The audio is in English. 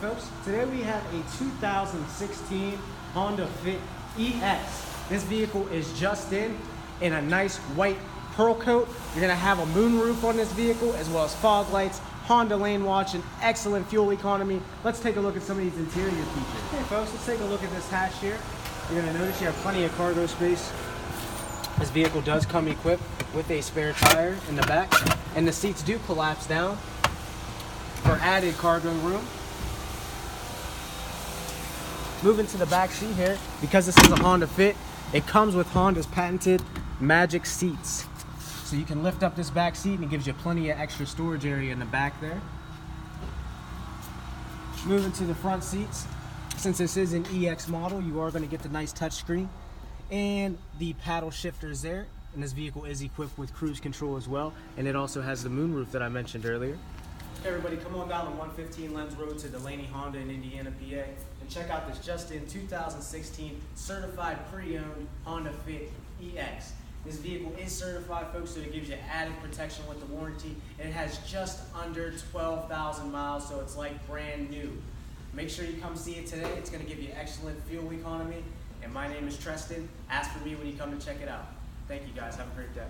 folks, today we have a 2016 Honda Fit EX. This vehicle is just in a nice white pearl coat. You're gonna have a moonroof on this vehicle as well as fog lights, Honda lane watch, and excellent fuel economy. Let's take a look at some of these interior features. Okay folks, let's take a look at this hatch here. You're gonna notice you have plenty of cargo space. This vehicle does come equipped with a spare tire in the back, and the seats do collapse down for added cargo room. Moving to the back seat here, because this is a Honda Fit, it comes with Honda's patented magic seats. So you can lift up this back seat and it gives you plenty of extra storage area in the back there. Moving to the front seats, since this is an EX model, you are going to get the nice touchscreen and the paddle shifters there. And this vehicle is equipped with cruise control as well, and it also has the moonroof that I mentioned earlier. Hey everybody, come on down to 115 Lenz Road to Delaney Honda in Indiana, PA, and check out this just-in 2016 certified pre-owned Honda Fit EX. This vehicle is certified, folks, so it gives you added protection with the warranty, and it has just under 12,000 miles, so it's like brand new. Make sure you come see it today. It's going to give you excellent fuel economy, and my name is Tristan. Ask for me when you come to check it out. Thank you guys. Have a great day.